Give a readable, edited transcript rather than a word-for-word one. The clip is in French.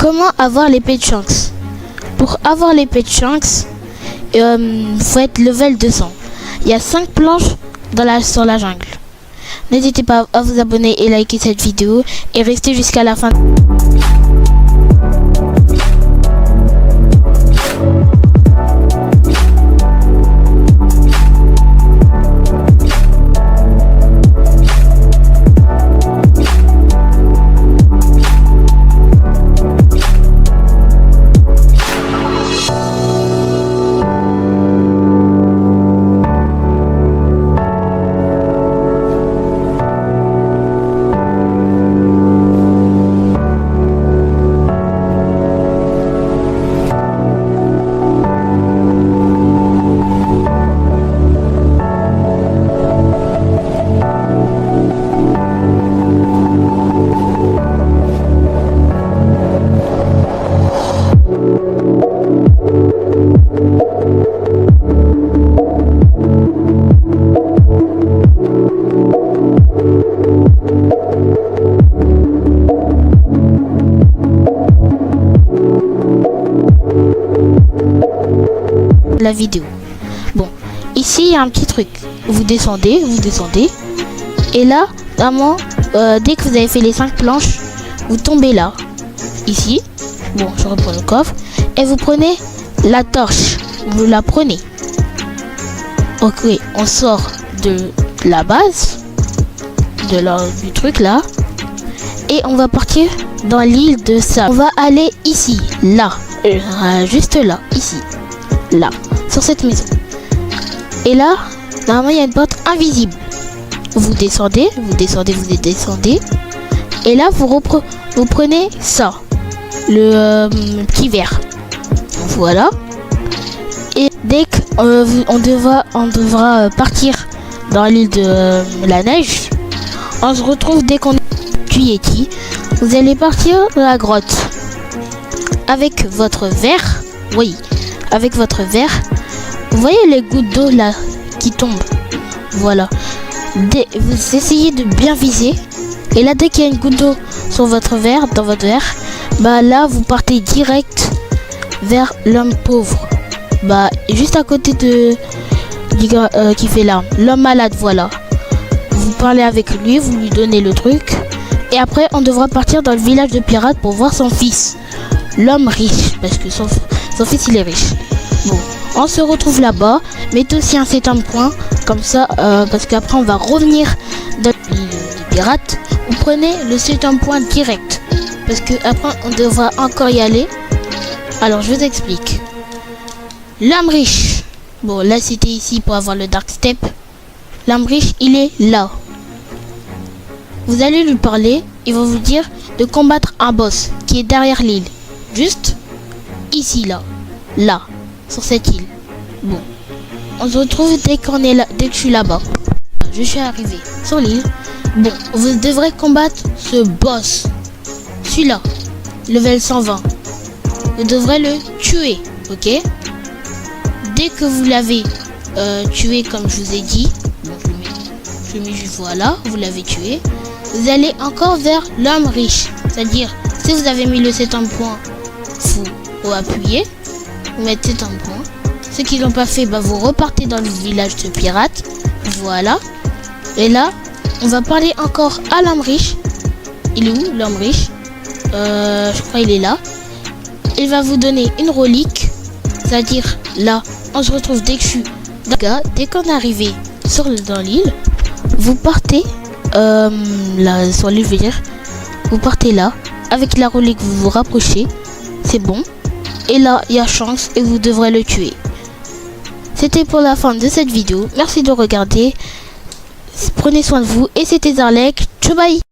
Comment avoir l'épée de Shanks? Pour avoir l'épée de Shanks, faut être level 200. Il y a 5 planches sur la jungle. N'hésitez pas à vous abonner et liker cette vidéo et rester jusqu'à la fin. La vidéo. Bon, ici il y a un petit truc. Vous descendez, et là, vraiment, dès que vous avez fait les 5 planches, vous tombez là, ici. Bon, je reprends le coffre et vous prenez la torche. Vous la prenez. Ok, on sort de la base, du truc là, et on va partir dans l'île de sable. On va aller ici, là, juste là, ici, là, sur cette maison. Et là, normalement, il y a une porte invisible. Vous descendez. Et là, vous prenez ça, le petit verre. Voilà. Et dès qu'on devra partir dans l'île de la neige, on se retrouve dès qu'on est Yeti. Vous allez partir dans la grotte avec votre verre. Oui, avec votre verre. Vous voyez les gouttes d'eau là qui tombent. Voilà. Vous essayez de bien viser. Et là, dès qu'il y a une goutte d'eau sur votre verre, dans votre verre, bah là, vous partez direct vers l'homme pauvre. Bah, juste à côté qui fait l'arme. L'homme malade, voilà. Vous parlez avec lui, vous lui donnez le truc. Et après, on devra partir dans le village de pirates pour voir son fils. L'homme riche, parce que son fils, il est riche. Bon, on se retrouve là-bas. Mettez aussi un certain point, comme ça, parce qu'après, on va revenir dans l'île des pirates. Vous prenez le certain point direct, parce que après, on devra encore y aller. Alors, je vous explique. L'homme riche. Bon, là, c'était ici pour avoir le Dark Step. L'homme riche, il est là. Vous allez lui parler. Il va vous dire de combattre un boss qui est derrière l'île. Juste ici, là. Là. Sur cette île. Bon. On se retrouve dès qu'on est là. Dès que je suis là-bas. Je suis arrivé sur l'île. Bon. Vous devrez combattre ce boss. Celui-là. Level 120. Vous devrez le tuer. Ok? Dès que vous l'avez tué, comme je vous ai dit, bon, je le mets juste voilà, vous l'avez tué, vous allez encore vers l'homme riche. C'est-à-dire, si vous avez mis le 7 en point, vous appuyez, vous mettez 7 en point. Ceux qui l'ont pas fait, bah, vous repartez dans le village de pirates. Voilà. Et là, on va parler encore à l'homme riche. Il est où, l'homme riche? Je crois il est là. Il va vous donner une relique. C'est-à-dire, là, on se retrouve dès que je suis dès qu'on est arrivé dans l'île, vous partez là sur l'île, je veux dire, vous partez là avec la relique, vous vous rapprochez, c'est bon. Et là, il y a chance et vous devrez le tuer. C'était pour la fin de cette vidéo. Merci de regarder. Prenez soin de vous et c'était Zarlek. Ciao, bye.